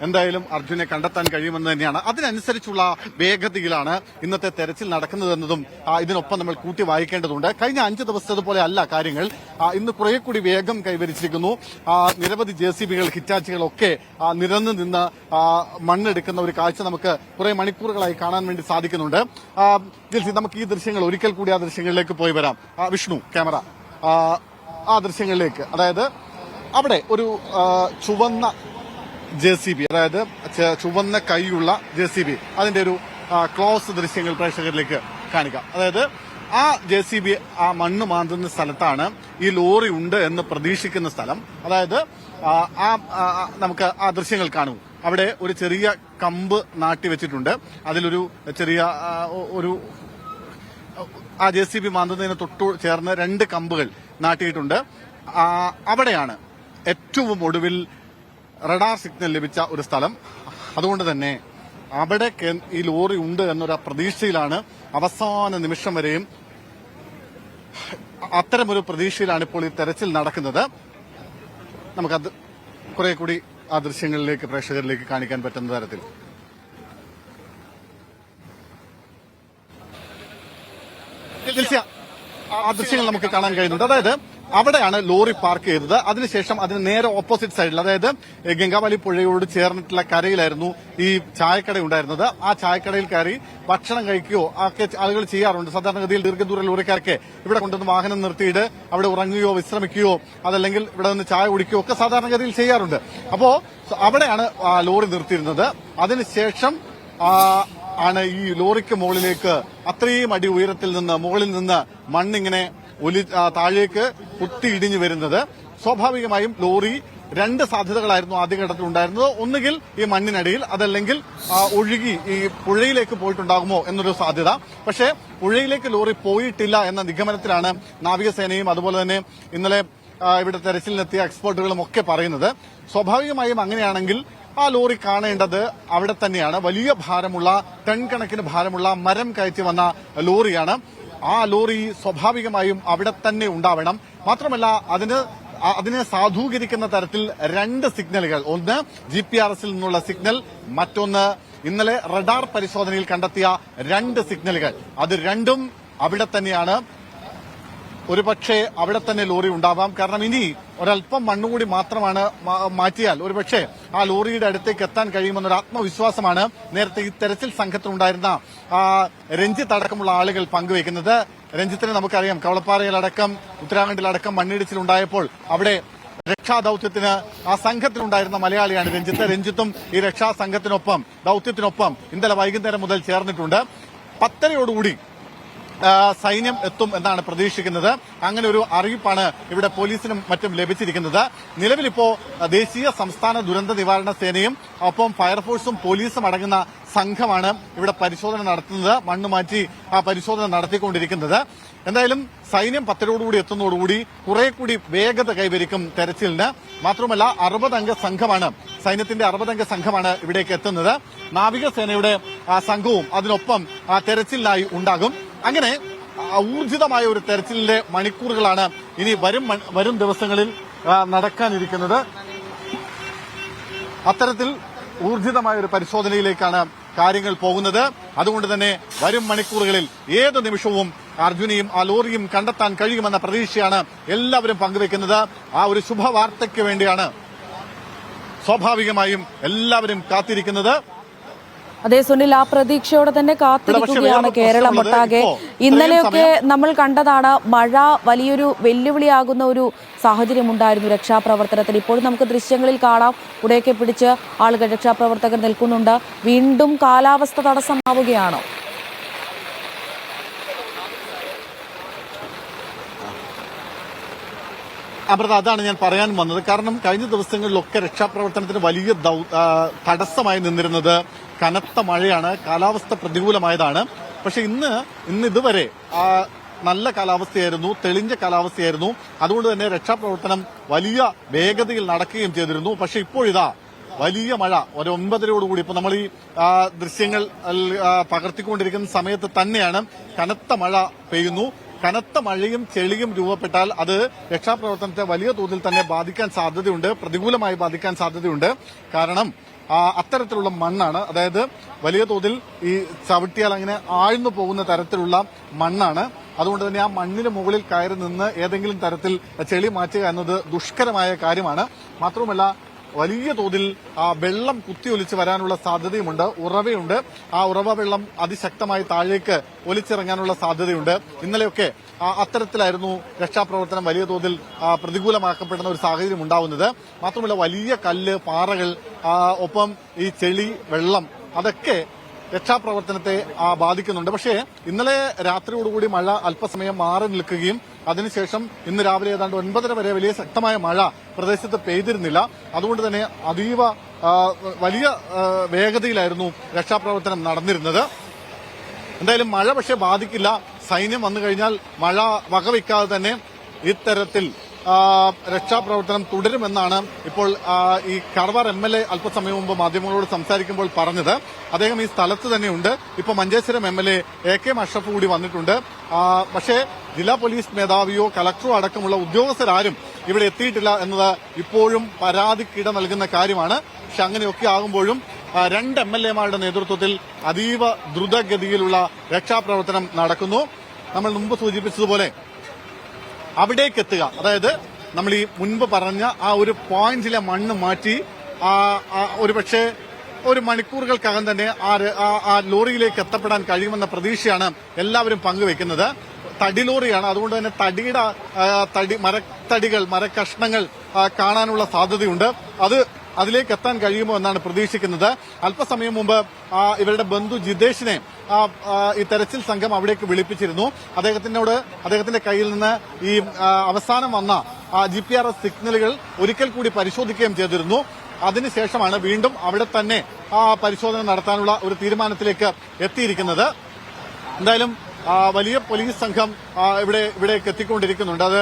എന്തായാലും അർജുനെ കണ്ടെത്താൻ കഴിയുമെന്ന് തന്നെയാണ്. അതിനനുസരിച്ചുള്ള വേഗതയിലാണ് ഇന്നത്തെ തെരച്ചിൽ നടക്കുന്നതെന്നതും ഇതിനൊപ്പം നമ്മൾ കൂട്ടി വായിക്കേണ്ടതുണ്ട്. കഴിഞ്ഞ 5 ദിവസത്തേതുപോലെ അല്ല കാര്യങ്ങൾ. ഇന്ന് കുറെ കൂടി വേഗം കൈവരിച്ചിരിക്കുന്നു. നിരവധി JCBകൾ ഹിറ്റാച്ചികളൊക്കെ നിരന്നു നിന്ന് മണ്ണെടുക്കുന്ന ഒരു കാഴ്ച നമുക്ക് കുറെ മണിക്കൂറുകളായി കാണാൻ വേണ്ടി സാധിക്കുന്നുണ്ട്. നമുക്ക് ഈ ദൃശ്യങ്ങൾ ഒരിക്കൽ കൂടി ആ ദൃശ്യങ്ങളിലേക്ക് പോയി വരാം. വിഷ്ണു ക്യാമറ ആ ദൃശ്യങ്ങളിലേക്ക്. അതായത് അവിടെ ഒരു ചുവന്ന JCB, അതായത് ചുവന്ന കൈയുള്ള JCB, അതിന്റെ ഒരു ക്ലോസ് ദൃശ്യങ്ങൾ പ്രേക്ഷകരിലേക്ക് കാണിക്കാം. അതായത് ആ JCB ആ മണ്ണ് മാന്തുന്ന സ്ഥലത്താണ് ഈ ലോറി ഉണ്ട് എന്ന് പ്രതീക്ഷിക്കുന്ന സ്ഥലം. അതായത് നമുക്ക് ആ ദൃശ്യങ്ങൾ കാണും. അവിടെ ഒരു ചെറിയ കമ്പ് നാട്ടി വെച്ചിട്ടുണ്ട്. അതിലൊരു ചെറിയ ആ JCB മാന്തുന്നതിന് തൊട്ടു ചേർന്ന് 2 കമ്പുകൾ നാട്ടിയിട്ടുണ്ട്. അവിടെയാണ് ഏറ്റവും ഒടുവിൽ റഡാർ സിഗ്നൽ ലഭിച്ച ഒരു സ്ഥലം. അതുകൊണ്ട് തന്നെ അവിടെ ഈ ലോറി ഉണ്ട് എന്നൊരു പ്രതീക്ഷയിലാണ് അവസാന നിമിഷം വരെയും. അത്തരമൊരു പ്രതീക്ഷയിലാണ് ഇപ്പോൾ ഈ തെരച്ചിൽ നടക്കുന്നത്. നമുക്കത് കുറെ കൂടി ആ ദൃശ്യങ്ങളിലേക്ക് പ്രേക്ഷകരിലേക്ക് കാണിക്കാൻ പറ്റുന്ന തരത്തിൽ ആ ദൃശ്യങ്ങൾ നമുക്ക് കാണാൻ കഴിയുന്നുണ്ട്. അതായത് അവിടെയാണ് ലോറി പാർക്ക് ചെയ്തത്. അതിനുശേഷം അതിന് നേരെ ഓപ്പോസിറ്റ് സൈഡിൽ, അതായത് ഗംഗാവലി പുഴയോട് ചേർന്നിട്ടുള്ള കരയിലായിരുന്നു ഈ ചായക്കട ഉണ്ടായിരുന്നത്. ആ ചായക്കടയിൽ കയറി ഭക്ഷണം കഴിക്കുകയോ ഒക്കെ ആളുകൾ ചെയ്യാറുണ്ട്. സാധാരണഗതിയിൽ ദീർഘദൂര ലോറിക്കാർക്ക് ഇവിടെ കൊണ്ടുവന്ന് വാഹനം നിർത്തിയിട്ട് അവിടെ ഉറങ്ങുകയോ വിശ്രമിക്കുകയോ അതല്ലെങ്കിൽ ഇവിടെ നിന്ന് ചായ കുടിക്കുകയോ ഒക്കെ സാധാരണഗതിയിൽ ചെയ്യാറുണ്ട്. അപ്പോ അവിടെയാണ് ലോറി നിർത്തിയിരുന്നത്. അതിനുശേഷം ആണ് ഈ ലോറിക്ക് മുകളിലേക്ക് അത്രയും അടി ഉയരത്തിൽ നിന്ന് മുകളിൽ നിന്ന് മണ്ണിങ്ങനെ താഴേക്ക് കുത്തിയിടിഞ്ഞു വരുന്നത്. സ്വാഭാവികമായും ലോറി 2 സാധ്യതകളായിരുന്നു ആദ്യഘട്ടത്തിൽ ഉണ്ടായിരുന്നത്. ഒന്നുകിൽ ഈ മണ്ണിനടിയിൽ, അതല്ലെങ്കിൽ ഒഴുകി ഈ പുഴയിലേക്ക് പോയിട്ടുണ്ടാകുമോ എന്നൊരു സാധ്യത. പക്ഷേ പുഴയിലേക്ക് ലോറി പോയിട്ടില്ല എന്ന നിഗമനത്തിലാണ് നാവികസേനയും അതുപോലെ തന്നെ ഇന്നലെ ഇവിടെ തെരച്ചിലിനെത്തിയ എക്സ്പേർട്ടുകളും ഒക്കെ പറയുന്നത്. സ്വാഭാവികമായും അങ്ങനെയാണെങ്കിൽ ആ ലോറി കാണേണ്ടത് അവിടെ തന്നെയാണ്. വലിയ ഭാരമുള്ള, ടൺ കണക്കിന് ഭാരമുള്ള മരം കയറ്റി വന്ന ലോറിയാണ്. ആ ലോറി സ്വാഭാവികമായും അവിടെ തന്നെ ഉണ്ടാവണം. മാത്രമല്ല അതിനെ സാധൂകരിക്കുന്ന തരത്തിൽ 2 സിഗ്നലുകൾ, ഒന്ന് GPRS നിന്നുള്ള സിഗ്നൽ, മറ്റൊന്ന് ഇന്നലെ റഡാർ പരിശോധനയിൽ കണ്ടെത്തിയ 2 സിഗ്നലുകൾ. അത് രണ്ടും അവിടെ തന്നെയാണ്. ഒരുപക്ഷെ അവിടെ തന്നെ ലോറി ഉണ്ടാവാം. കാരണം ഇനി ഒരല്പം മണ്ണുകൂടി മാത്രമാണ് മാറ്റിയാൽ ഒരുപക്ഷെ ആ ലോറിയുടെ അടുത്തേക്ക് എത്താൻ കഴിയുമെന്നൊരു ആത്മവിശ്വാസമാണ് നേരത്തെ ഈ തെരച്ചിൽ സംഘത്തിലുണ്ടായിരുന്ന രഞ്ജിത്ത് അടക്കമുള്ള ആളുകൾ പങ്കുവയ്ക്കുന്നത്. രഞ്ജിത്തിനെ നമുക്കറിയാം, കവളപ്പാറയിലടക്കം ഉത്തരാഖണ്ഡിലടക്കം മണ്ണിടിച്ചിലുണ്ടായപ്പോൾ അവിടെ രക്ഷാദൌത്യത്തിന് ആ സംഘത്തിലുണ്ടായിരുന്ന മലയാളിയാണ് രഞ്ജിത്ത്. രഞ്ജിത്തും ഈ രക്ഷാസംഘത്തിനൊപ്പം ദൌത്യത്തിനൊപ്പം ഇന്നലെ വൈകുന്നേരം മുതൽ ചേർന്നിട്ടുണ്ട്. 10:30 സൈന്യം എത്തും എന്നാണ് പ്രതീക്ഷിക്കുന്നത്. അങ്ങനെ ഒരു അറിയിപ്പാണ് ഇവിടെ പോലീസിനും മറ്റും ലഭിച്ചിരിക്കുന്നത്. നിലവിലിപ്പോ ദേശീയ സംസ്ഥാന ദുരന്ത നിവാരണ സേനയും ഒപ്പം ഫയർഫോഴ്സും പോലീസും അടങ്ങുന്ന സംഘമാണ് ഇവിടെ പരിശോധന നടത്തുന്നത്, മണ്ണ് മാറ്റി ആ പരിശോധന നടത്തിക്കൊണ്ടിരിക്കുന്നത്. എന്തായാലും സൈന്യം 10:30 എത്തുന്നതോടുകൂടി കുറെ കൂടി വേഗത കൈവരിക്കും തെരച്ചിലിന്. മാത്രമല്ല 60 അംഗ സംഘമാണ്, സൈന്യത്തിന്റെ 60 അംഗ സംഘമാണ് ഇവിടേക്ക് എത്തുന്നത്. നാവികസേനയുടെ സംഘവും അതിനൊപ്പം തെരച്ചിലിനായി ഉണ്ടാകും. അങ്ങനെ ഊർജിതമായ ഒരു തെരച്ചിലിന്റെ മണിക്കൂറുകളാണ് ഇനി വരും ദിവസങ്ങളിൽ നടക്കാനിരിക്കുന്നത്. അത്തരത്തിൽ ഊർജിതമായ ഒരു പരിശോധനയിലേക്കാണ് കാര്യങ്ങൾ പോകുന്നത്. അതുകൊണ്ട് തന്നെ വരും മണിക്കൂറുകളിൽ ഏത് നിമിഷവും അർജുനെയും ആ ലോറിയും കണ്ടെത്താൻ കഴിയുമെന്ന പ്രതീക്ഷയാണ് എല്ലാവരും പങ്കുവെക്കുന്നത്. ആ ഒരു ശുഭവാർത്തയ്ക്ക് വേണ്ടിയാണ് സ്വാഭാവികമായും എല്ലാവരും കാത്തിരിക്കുന്നത്. അതേ സുനിൽ, ആ പ്രതീക്ഷയോടെ തന്നെ കാത്തിരിക്കുകയാണ് കേരളം ഒട്ടാകെ. ഇന്നലെയൊക്കെ നമ്മൾ കണ്ടതാണ് മഴ വലിയൊരു വെല്ലുവിളിയാകുന്ന ഒരു സാഹചര്യം ഉണ്ടായിരുന്നു രക്ഷാപ്രവർത്തനത്തിൽ. ഇപ്പോഴും നമുക്ക് ദൃശ്യങ്ങളിൽ കാണാം, ഉടയൊക്കെ പിടിച്ച് ആളുകൾ രക്ഷാപ്രവർത്തകർ നിൽക്കുന്നുണ്ട്. വീണ്ടും കാലാവസ്ഥ തടസ്സമാവുകയാണോ? അമൃത, അതാണ് ഞാൻ പറയാൻ വന്നത്. കാരണം കഴിഞ്ഞ ദിവസങ്ങളിലൊക്കെ രക്ഷാപ്രവർത്തനത്തിന് വലിയ തടസ്സമായി നിന്നിരുന്നത് കനത്ത മഴയാണ്, കാലാവസ്ഥ പ്രതികൂലമായതാണ്. പക്ഷെ ഇന്ന് ഇതുവരെ നല്ല കാലാവസ്ഥയായിരുന്നു, തെളിഞ്ഞ കാലാവസ്ഥയായിരുന്നു. അതുകൊണ്ട് തന്നെ രക്ഷാപ്രവർത്തനം വലിയ വേഗതയിൽ നടക്കുകയും ചെയ്തിരുന്നു. പക്ഷെ ഇപ്പോഴിതാ വലിയ മഴ ഒരു 9:30 ഇപ്പൊ നമ്മൾ ഈ ദൃശ്യങ്ങൾ പകർത്തിക്കൊണ്ടിരിക്കുന്ന സമയത്ത് തന്നെയാണ് കനത്ത മഴ പെയ്യുന്നു. കനത്ത മഴയും ചെളിയും രൂപപ്പെട്ടാൽ അത് രക്ഷാപ്രവർത്തനത്തെ വലിയ തോതിൽ തന്നെ ബാധിക്കാൻ സാധ്യതയുണ്ട്, പ്രതികൂലമായി ബാധിക്കാൻ സാധ്യതയുണ്ട്. കാരണം അത്തരത്തിലുള്ള മണ്ണാണ്. അതായത് വലിയ തോതിൽ ഈ ചവിട്ടിയാൽ അങ്ങനെ ആഴ്ന്നു പോകുന്ന തരത്തിലുള്ള മണ്ണാണ്. അതുകൊണ്ട് തന്നെ ആ മണ്ണിന് മുകളിൽ കയറി നിന്ന് ഏതെങ്കിലും തരത്തിൽ ചെളി മാറ്റുക എന്നത് ദുഷ്കരമായ കാര്യമാണ്. മാത്രവുമല്ല വലിയ തോതിൽ വെള്ളം കുത്തിയൊലിച്ച് വരാനുള്ള സാധ്യതയുമുണ്ട്. ഉറവയുണ്ട്. ആ ഉറവ വെള്ളം അതിശക്തമായി താഴേക്ക് ഒലിച്ചിറങ്ങാനുള്ള സാധ്യതയുണ്ട്. ഇന്നലെയൊക്കെ അത്തരത്തിലായിരുന്നു രക്ഷാപ്രവർത്തനം വലിയ തോതിൽ പ്രതികൂലമാക്കപ്പെടുന്ന ഒരു സാഹചര്യം ഉണ്ടാവുന്നത്. മാത്രമല്ല വലിയ കല്ല്, പാറകൾ, ഒപ്പം ഈ ചെളി, വെള്ളം അതൊക്കെ രക്ഷാപ്രവർത്തനത്തെ ബാധിക്കുന്നുണ്ട്. പക്ഷേ ഇന്നലെ രാത്രിയോടുകൂടി മഴ അല്പസമയം മാറി നിൽക്കുകയും അതിനുശേഷം ഇന്ന് രാവിലെ ഏതാണ്ട് 9:30 വരെ വലിയ ശക്തമായ മഴ പ്രദേശത്ത് പെയ്തിരുന്നില്ല. അതുകൊണ്ട് തന്നെ അതീവ വലിയ വേഗതയിലായിരുന്നു രക്ഷാപ്രവർത്തനം നടന്നിരുന്നത്. എന്തായാലും മഴ പക്ഷേ ബാധിക്കില്ല. സൈന്യം വന്നു കഴിഞ്ഞാൽ മഴ വകവയ്ക്കാതെ തന്നെ ഇത്തരത്തിൽ രക്ഷാപ്രവർത്തനം തുടരുമെന്നാണ് ഇപ്പോൾ ഈ കർവാർ MLA അല്പസമയം മുമ്പ് മാധ്യമങ്ങളോട് സംസാരിക്കുമ്പോൾ പറഞ്ഞത്. അദ്ദേഹം ഈ സ്ഥലത്ത് തന്നെയുണ്ട്. ഇപ്പൊ മഞ്ചേശ്വരം MLA AK അഷ്റഫ് കൂടി വന്നിട്ടുണ്ട്. പക്ഷേ ജില്ലാ പോലീസ് മേധാവിയോ കളക്ടറോ അടക്കമുള്ള ഉദ്യോഗസ്ഥരാരും ഇവിടെ എത്തിയിട്ടില്ല എന്നത് ഇപ്പോഴും പരാതിക്കിട നൽകുന്ന കാര്യമാണ്. പക്ഷെ അങ്ങനെയൊക്കെ ആകുമ്പോഴും 2 MLA-മാരുടെ നേതൃത്വത്തിൽ അതീവ ദ്രുതഗതിയിലുള്ള രക്ഷാപ്രവർത്തനം നടക്കുന്നു. നമ്മൾ മുമ്പ് സൂചിപ്പിച്ചതുപോലെ അവിടേക്ക് എത്തുക, അതായത് നമ്മൾ ഈ മുൻപ് പറഞ്ഞ ആ ഒരു പോയിന്റിലെ മണ്ണ് മാറ്റി ഒരുപക്ഷെ ഒരു മണിക്കൂറുകൾക്കകം തന്നെ ആ ലോറിയിലേക്ക് എത്തപ്പെടാൻ കഴിയുമെന്ന പ്രതീക്ഷയാണ് എല്ലാവരും പങ്കുവെക്കുന്നത്. തടി ലോറിയാണ്. അതുകൊണ്ട് തന്നെ മരത്തടികൾ, മരക്കഷ്ണങ്ങൾ കാണാനുള്ള സാധ്യതയുണ്ട്. അതിലേക്ക് എത്താൻ കഴിയുമോ എന്നാണ് പ്രതീക്ഷിക്കുന്നത്. അല്പസമയം മുമ്പ് ഇവരുടെ ബന്ധു ജിതേഷിനെ ഈ തെരച്ചിൽ സംഘം അവിടേക്ക് വിളിപ്പിച്ചിരുന്നു. അദ്ദേഹത്തിന്റെ കയ്യിൽ നിന്ന് ഈ അവസാനം വന്ന GPRS സിഗ്നലുകൾ ഒരിക്കൽ കൂടി പരിശോധിക്കുകയും ചെയ്തിരുന്നു. അതിനുശേഷമാണ് വീണ്ടും അവിടെ തന്നെ പരിശോധന നടത്താനുള്ള ഒരു തീരുമാനത്തിലേക്ക് എത്തിയിരിക്കുന്നത്. എന്തായാലും വലിയ പോലീസ് സംഘം ഇവിടേക്ക് എത്തിക്കൊണ്ടിരിക്കുന്നുണ്ട്. അത്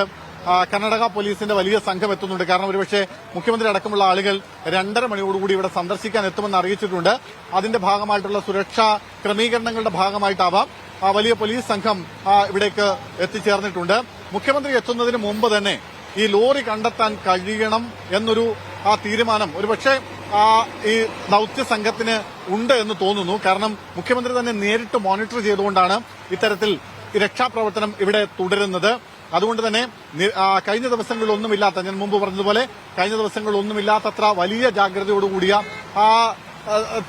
കർണാടക പോലീസിന്റെ വലിയ സംഘം എത്തുന്നുണ്ട്. കാരണം ഒരുപക്ഷെ മുഖ്യമന്ത്രി അടക്കമുള്ള ആളുകൾ 2:30 മണിയോടുകൂടി ഇവിടെ സന്ദർശിക്കാൻ എത്തുമെന്ന് അറിയിച്ചിട്ടുണ്ട്. അതിന്റെ ഭാഗമായിട്ടുള്ള സുരക്ഷാ ക്രമീകരണങ്ങളുടെ ഭാഗമായിട്ടാവാം വലിയ പോലീസ് സംഘം ഇവിടേക്ക് എത്തിച്ചേർന്നിട്ടുണ്ട്. മുഖ്യമന്ത്രി എത്തുന്നതിന് മുമ്പ് തന്നെ ഈ ലോറി കണ്ടെത്താൻ കഴിയണം എന്നൊരു തീരുമാനം ഒരുപക്ഷെ ഈ ദൌത്യ സംഘത്തിന് ഉണ്ട് എന്ന് തോന്നുന്നു. കാരണം മുഖ്യമന്ത്രി തന്നെ നേരിട്ട് മോണിറ്റർ ചെയ്തുകൊണ്ടാണ് ഇത്തരത്തിൽ രക്ഷാപ്രവർത്തനം ഇവിടെ തുടരുന്നത്. അതുകൊണ്ട് തന്നെ കഴിഞ്ഞ ദിവസങ്ങളിലൊന്നുമില്ലാത്ത, ഞാൻ മുമ്പ് പറഞ്ഞതുപോലെ കഴിഞ്ഞ ദിവസങ്ങളിലൊന്നുമില്ലാത്തത്ര വലിയ ജാഗ്രതയോടുകൂടിയ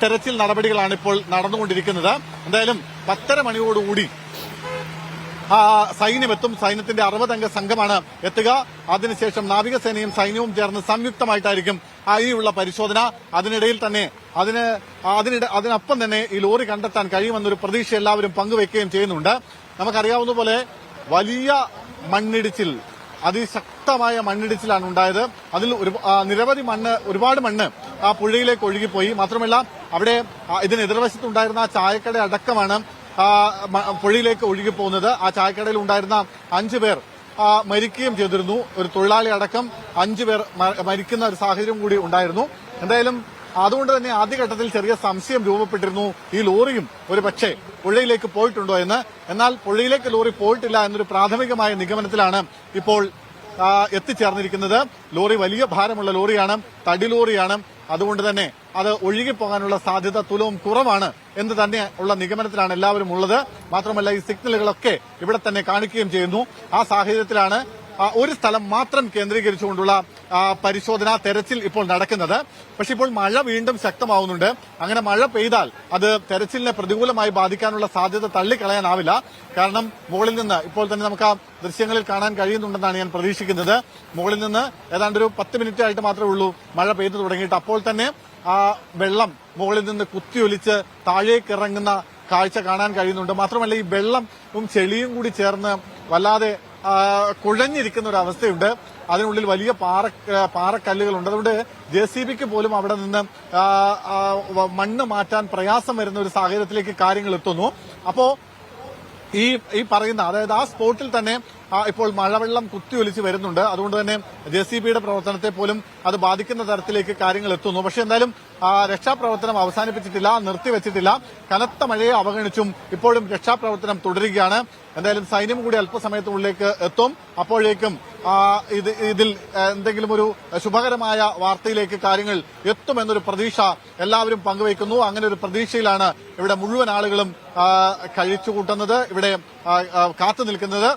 തെരച്ചിൽ നടപടികളാണ് ഇപ്പോൾ നടന്നുകൊണ്ടിരിക്കുന്നത്. എന്തായാലും 10:30 മണിയോടുകൂടി സൈന്യമെത്തും. സൈന്യത്തിന്റെ 60-അംഗ സംഘമാണ് എത്തുക. അതിനുശേഷം നാവികസേനയും സൈന്യവും ചേർന്ന് സംയുക്തമായിട്ടായിരിക്കും ഉള്ള പരിശോധന. അതിനിടയിൽ തന്നെ അതിനൊപ്പം തന്നെ ഈ ലോറി കണ്ടെത്താൻ കഴിയുമെന്നൊരു പ്രതീക്ഷ എല്ലാവരും പങ്കുവെക്കുകയും ചെയ്യുന്നുണ്ട്. നമുക്കറിയാവുന്ന പോലെ വലിയ മണ്ണിടിച്ചിൽ, അതിശക്തമായ മണ്ണിടിച്ചിലാണ് ഉണ്ടായത്. അതിൽ ഒരുപാട് മണ്ണ് ആ പുഴയിലേക്ക് ഒഴുകിപ്പോയി. മാത്രമല്ല അവിടെ ഇതിന് എതിർവശത്തുണ്ടായിരുന്ന ചായക്കട അടക്കമാണ് പുഴയിലേക്ക് ഒഴുകിപ്പോകുന്നത്. ആ ചായക്കടയിൽ ഉണ്ടായിരുന്ന 5 പേർ മരിക്കുകയും ചെയ്തിരുന്നു. ഒരു തൊഴിലാളി അടക്കം 5 പേർ മരിക്കുന്ന ഒരു സാഹചര്യം കൂടി ഉണ്ടായിരുന്നു. എന്തായാലും അതുകൊണ്ട് തന്നെ ആദ്യഘട്ടത്തിൽ ചെറിയ സംശയം രൂപപ്പെട്ടിരുന്നു, ഈ ലോറിയും ഒരു പക്ഷേ പുഴയിലേക്ക് പോയിട്ടുണ്ടോ എന്ന്. എന്നാൽ പുഴയിലേക്ക് ലോറി പോയിട്ടില്ല എന്നൊരു പ്രാഥമികമായ നിഗമനത്തിലാണ് ഇപ്പോൾ എത്തിച്ചേർന്നിരിക്കുന്നത്. ലോറി വലിയ ഭാരമുള്ള ലോറിയാണ്, തടി ലോറിയാണ്. അതുകൊണ്ട് തന്നെ അത് ഒഴുകിപ്പോകാനുള്ള സാധ്യത തുലവും കുറവാണ് എന്ന് തന്നെ ഉള്ള നിഗമനത്തിലാണ് എല്ലാവരും ഉള്ളത്. മാത്രമല്ല ഈ സിഗ്നലുകളൊക്കെ ഇവിടെ തന്നെ കാണിക്കുകയും ചെയ്യുന്നു. ആ സാഹചര്യത്തിലാണ് ഒരു സ്ഥലം മാത്രം കേന്ദ്രീകരിച്ചുകൊണ്ടുള്ള പരിശോധന, തെരച്ചിൽ ഇപ്പോൾ നടക്കുന്നത്. പക്ഷെ ഇപ്പോൾ മഴ വീണ്ടും ശക്തമാവുന്നുണ്ട്. അങ്ങനെ മഴ പെയ്താൽ അത് തെരച്ചിലിനെ പ്രതികൂലമായി ബാധിക്കാനുള്ള സാധ്യത തള്ളിക്കളയാനാവില്ല. കാരണം മുകളിൽ നിന്ന് ഇപ്പോൾ തന്നെ നമുക്ക് ആ ദൃശ്യങ്ങളിൽ കാണാൻ കഴിയുന്നുണ്ടെന്നാണ് ഞാൻ പ്രതീക്ഷിക്കുന്നത്. മുകളിൽ നിന്ന് ഏതാണ്ട് ഒരു 10 മിനിറ്റ് ആയിട്ട് മാത്രമേ ഉള്ളൂ മഴ പെയ്തു തുടങ്ങിയിട്ട്. അപ്പോൾ തന്നെ ആ വെള്ളം മുകളിൽ നിന്ന് കുത്തിയൊലിച്ച് താഴേക്ക് ഇറങ്ങുന്ന കാഴ്ച കാണാൻ കഴിയുന്നുണ്ട്. മാത്രമല്ല ഈ വെള്ളവും ചെളിയും കൂടി ചേർന്ന് വല്ലാതെ കുഴഞ്ഞിരിക്കുന്ന ഒരു അവസ്ഥയുണ്ട്. അതിനുള്ളിൽ വലിയ പാറക്കല്ലുകളുണ്ട്. അതുകൊണ്ട് JCBക്ക് പോലും അവിടെ നിന്ന് മണ്ണ് മാറ്റാൻ പ്രയാസം വരുന്ന ഒരു സാഹചര്യത്തിലേക്ക് കാര്യങ്ങൾ എത്തുന്നു. അപ്പോ ഈ പറയുന്ന, അതായത് ആ സ്പോട്ടിൽ തന്നെ ഇപ്പോൾ മഴവെള്ളം കുത്തിയൊലിച്ച് വരുന്നുണ്ട്. അതുകൊണ്ട് തന്നെ JCBയുടെ പ്രവർത്തനത്തെ പോലും അത് ബാധിക്കുന്ന തരത്തിലേക്ക് കാര്യങ്ങൾ എത്തുന്നു. പക്ഷെ എന്തായാലും രക്ഷാപ്രവർത്തനം അവസാനിപ്പിച്ചിട്ടില്ല, നിർത്തിവെച്ചിട്ടില്ല. കനത്ത മഴയെ അവഗണിച്ചും ഇപ്പോഴും രക്ഷാപ്രവർത്തനം തുടരുകയാണ്. എന്തായാലും സൈന്യം കൂടി അല്പസമയത്തിനുള്ളിലേക്ക് എത്തും. അപ്പോഴേക്കും ഇതിൽ എന്തെങ്കിലും ഒരു ശുഭകരമായ വാർത്തയിലേക്ക് കാര്യങ്ങൾ എത്തുമെന്നൊരു പ്രതീക്ഷ എല്ലാവരും പങ്കുവയ്ക്കുന്നു. അങ്ങനെ ഒരു പ്രതീക്ഷയിലാണ് ഇവിടെ മുഴുവൻ ആളുകളും കഴിച്ചുകൂട്ടുന്നത്, ഇവിടെ കാത്തു നിൽക്കുന്നത്.